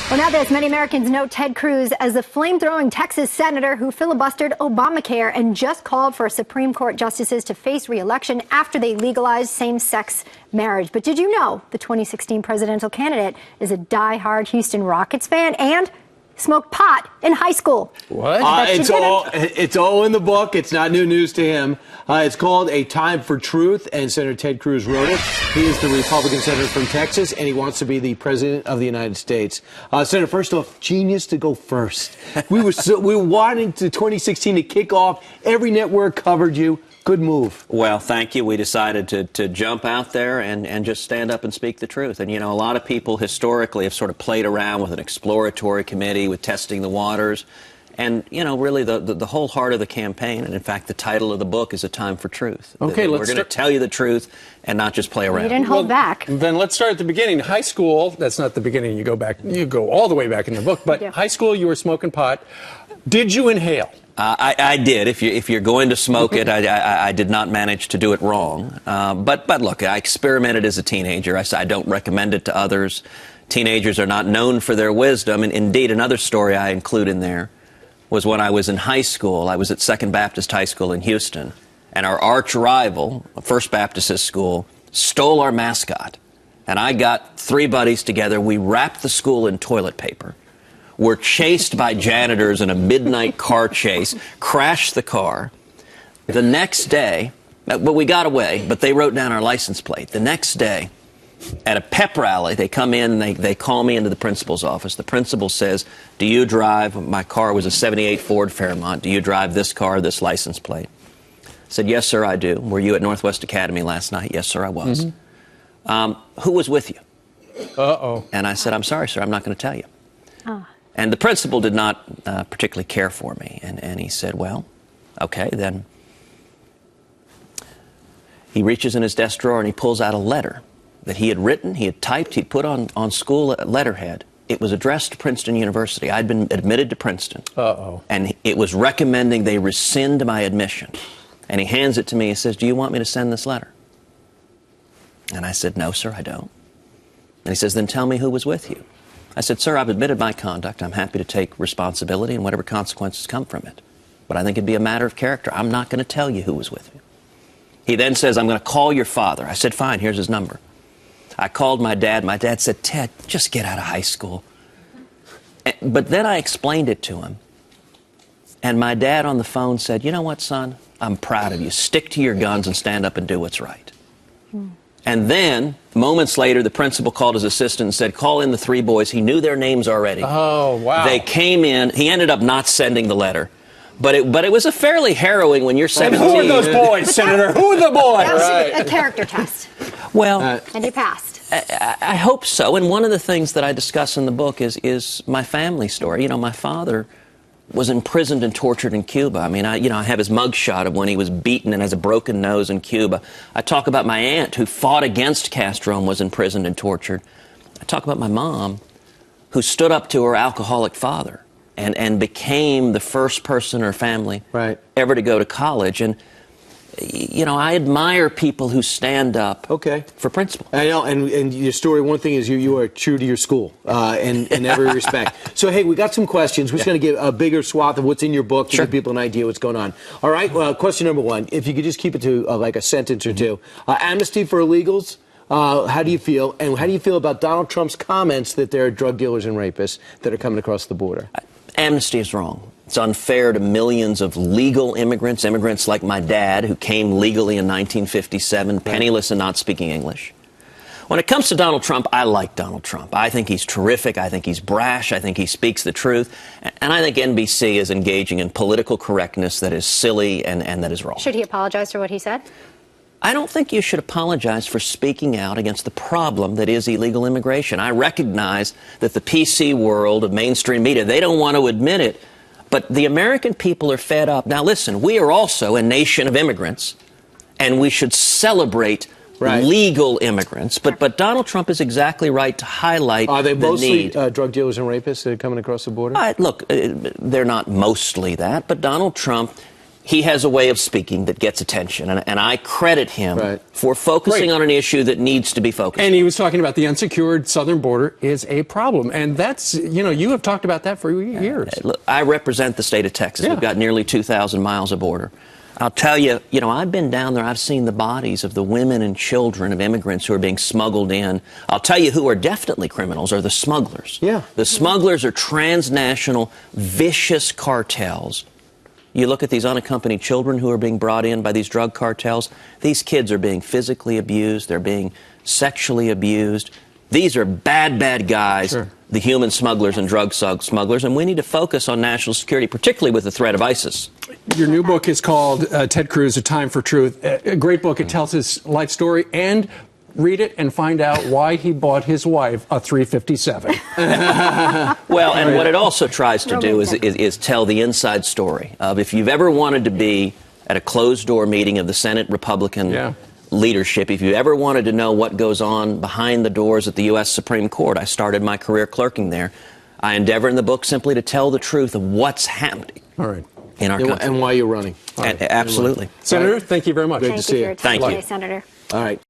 Well, now this, many Americans know Ted Cruz as the flame-throwing Texas senator who filibustered Obamacare and just called for Supreme Court justices to face re-election after they legalized same-sex marriage. But did you know the 2016 presidential candidate is a die-hard Houston Rockets fan and smoked pot in high school? What? It's all in the book. It's not new news to him. It's called A Time for Truth, and Senator Ted Cruz wrote it. He is the Republican senator from Texas, and he wants to be the president of the United States. Senator, first off, genius to go first. We were wanting to 2016 to kick off. Every network covered you. Good move. Well, thank you. We decided to jump out there and just stand up and speak the truth. And, you know, a lot of people historically have sort of played around with an exploratory committee, with testing the waters. And, you know, really the whole heart of the campaign, and in fact, the title of the book is A Time for Truth. Okay, we're going to tell you the truth and not just play around. You didn't hold back. Then let's start at the beginning. High school, that's not the beginning. You go all the way back in the book. But high school, you were smoking pot. Did you inhale? I did. If you're going to smoke it, I did not manage to do it wrong. But look, I experimented as a teenager. I don't recommend it to others. Teenagers are not known for their wisdom. And indeed, another story I include in there was when I was in high school. I was at Second Baptist High School in Houston, and our arch rival, First Baptist School, stole our mascot. And I got three buddies together. We wrapped the school in toilet paper. Were chased by janitors in a midnight car chase, crashed the car. The next day, but we got away, but they wrote down our license plate. The next day, at a pep rally, they come in, they call me into the principal's office. The principal says, do you drive, my car was a 78 Ford Fairmont, do you drive this car, this license plate? I said, yes, sir, I do. Were you at Northwest Academy last night? Yes, sir, I was. Who was with you? Uh-oh. And I said, I'm sorry, sir, I'm not going to tell you. Oh. And the principal did not particularly care for me. And he said, well, okay, then. He reaches in his desk drawer and he pulls out a letter that he had written, he had typed, he'd put on school letterhead. It was addressed to Princeton University. I'd been admitted to Princeton. Uh-oh. And it was recommending they rescind my admission. And he hands it to me. He says, do you want me to send this letter? And I said, no, sir, I don't. And he says, then tell me who was with you. I said, sir, I've admitted my conduct. I'm happy to take responsibility and whatever consequences come from it. But I think it'd be a matter of character. I'm not going to tell you who was with me. He then says, I'm going to call your father. I said, fine, here's his number. I called my dad. My dad said, Ted, just get out of high school. But then I explained it to him. And my dad on the phone said, you know what, son? I'm proud of you. Stick to your guns and stand up and do what's right. And then, moments later, the principal called his assistant and said, call in the three boys. He knew their names already. Oh, wow. They came in. He ended up not sending the letter. But it was a fairly harrowing when you're 17. Who are those boys, Senator? Who are the boys? That was a character test. Well, and you passed. I hope so. And one of the things that I discuss in the book is my family story. You know, my father was imprisoned and tortured in Cuba. I mean, I have his mugshot of when he was beaten and has a broken nose in Cuba. I talk about my aunt who fought against Castro and was imprisoned and tortured. I talk about my mom who stood up to her alcoholic father and became the first person in her family ever to go to college. And, you know, I admire people who stand up for principle. I know, and your story, one thing is you are true to your school in every respect. So, hey, we got some questions. We're just going to give a bigger swath of what's in your book to give people an idea what's going on. All right, well, question number one, if you could just keep it to like a sentence or two. Amnesty for illegals, how do you feel? And how do you feel about Donald Trump's comments that there are drug dealers and rapists that are coming across the border? Amnesty is wrong. It's unfair to millions of legal immigrants like my dad, who came legally in 1957, penniless and not speaking English. When it comes to Donald Trump, I like Donald Trump. I think he's terrific. I think he's brash. I think he speaks the truth. And I think NBC is engaging in political correctness that is silly and that is wrong. Should he apologize for what he said? I don't think you should apologize for speaking out against the problem that is illegal immigration. I recognize that the PC world of mainstream media, they don't want to admit it. But the American people are fed up. Now, listen, we are also a nation of immigrants, and we should celebrate legal immigrants. But Donald Trump is exactly right to highlight the need. Are they mostly drug dealers and rapists that are coming across the border? Look, they're not mostly that, but Donald Trump he has a way of speaking that gets attention, and I credit him for focusing Great. on an issue that needs to be focused. And he was talking about the unsecured southern border is a problem, and that's, you know, you have talked about that for years. Look, I represent the state of Texas. Yeah. We've got nearly 2,000 miles of border. I'll tell you, you know, I've been down there. I've seen the bodies of the women and children of immigrants who are being smuggled in. I'll tell you who are definitely criminals are the smugglers. Yeah. The smugglers are transnational, vicious cartels. You look at these unaccompanied children who are being brought in by these drug cartels. These kids are being physically abused. They're being sexually abused. These are bad, bad guys, the human smugglers and drug smugglers, and we need to focus on national security, particularly with the threat of ISIS. Your new book is called Ted Cruz, A Time for Truth. A great book. It tells his life story, and read it and find out why he bought his wife a 357. Well, and what it also tries to do is tell the inside story of if you've ever wanted to be at a closed-door meeting of the Senate Republican leadership, if you ever wanted to know what goes on behind the doors at the U.S. Supreme Court, I started my career clerking there. I endeavor in the book simply to tell the truth of what's happening in our country. And why you're running. Absolutely. Senator, thank you very much. Great to see you. Thank you. Senator. All right.